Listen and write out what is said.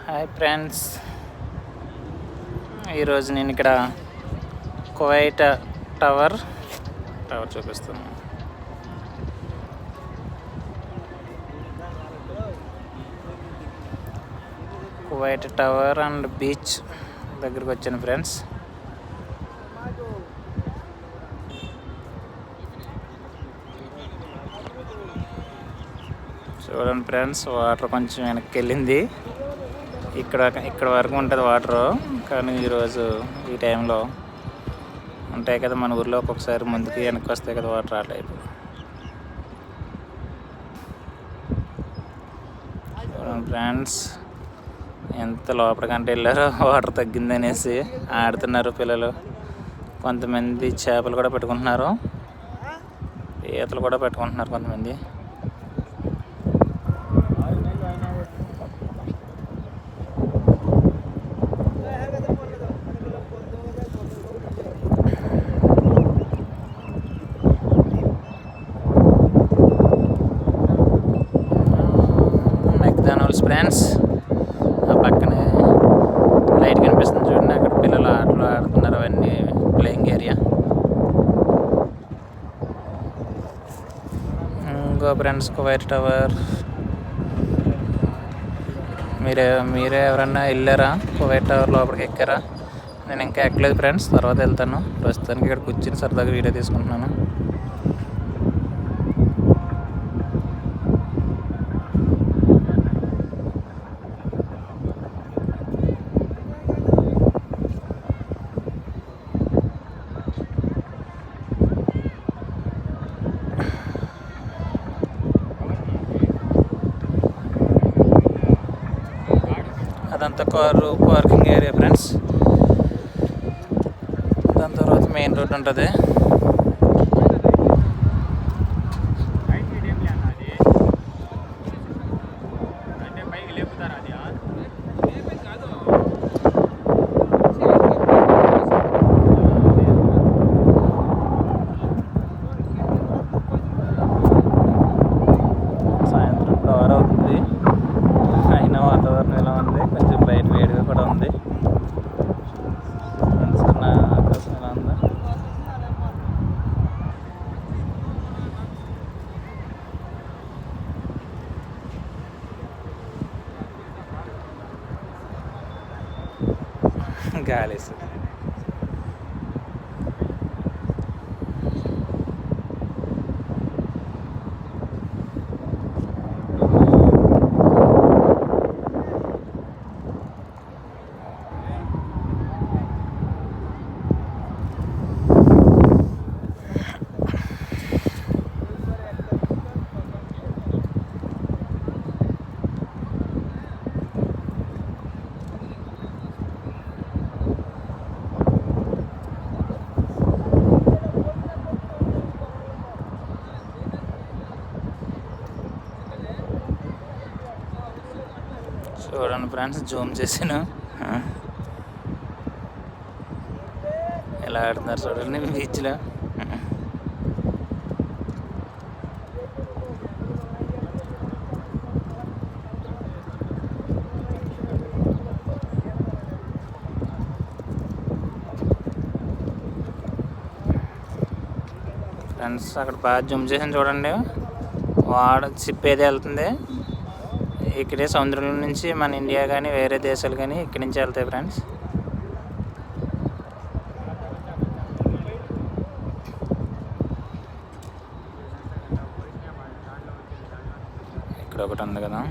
Hi friends, ఈరోజు నేను ఇక్కడ కువైట్ టవర్ చూపిస్తున్నాను. కువైట్ టవర్ అండ్ బీచ్ దగ్గరికి వచ్చాను ఫ్రెండ్స్. చూడండి ఫ్రెండ్స్, వాటర్ కొంచెం వెనక్కి వెళ్ళింది. ఇక్కడ వరకు ఉంటుంది వాటరు, కానీ ఈరోజు ఈ టైంలో ఉంటాయి కదా మన ఊర్లో ఒక్కొక్కసారి ముందుకి వెనక్కి వస్తాయి కదా వాటర్, ఆ టైపు. చూడండి ఫ్రెండ్స్, ఎంత లోపలికంటే వెళ్ళారో వాటర్ తగ్గిందనేసి ఆడుతున్నారు పిల్లలు. కొంతమంది చేపలు కూడా పెట్టుకుంటున్నారు, ఈతలు కూడా పెట్టుకుంటున్నారు కొంతమంది. మెక్డానల్డ్స్ ఫ్రెండ్స్, ఆ పక్కనే లైట్ కనిపిస్తుంది చూడండి, అక్కడ పిల్లలు ఆటలు ఆడుతున్నారు. అవన్నీ ప్లేయింగ్ ఏరియా. ఇంకో ఫ్రెండ్స్ కువైట్ టవర్. మీరే ఎవరన్నా వెళ్ళారా కువైట్ టవర్ లోపలికి ఎక్కారా? నేను ఇంకా ఎక్కలేదు ఫ్రెండ్స్, తర్వాత వెళ్తాను. ప్రస్తుతానికి ఇక్కడ కూర్చుని సరదాగా వీడియో తీసుకుంటున్నాను. అదంతా కారు పార్కింగ్ ఏరియా ఫ్రెండ్స్. దాని తర్వాత మెయిన్ రోడ్ ఉంటుంది. సాయంత్రం 6 అవుతుంది, అయినా వాతావరణం ఎలా ఉంది, కొంచెం బయట వేడిగా కూడా ఉంది. ఆకాశం ఎలా ఉందా? గాలేస్తుంది. చూడండి ఫ్రెండ్స్, జూమ్ చేసాను, ఎలా ఆడుతున్నారు చూడండి బీచ్లో. ఫ్రెండ్స్, అక్కడ బాగా జూమ్ చేసాను చూడండి, షిప్ ఏది వెళ్తుంది. ఇక్కడే సముద్రం నుంచి మన ఇండియా కానీ వేరే దేశాలు కానీ ఇక్కడి నుంచి వెళ్తాయి ఫ్రెండ్స్. ఇక్కడ ఒకటి ఉంది కదా.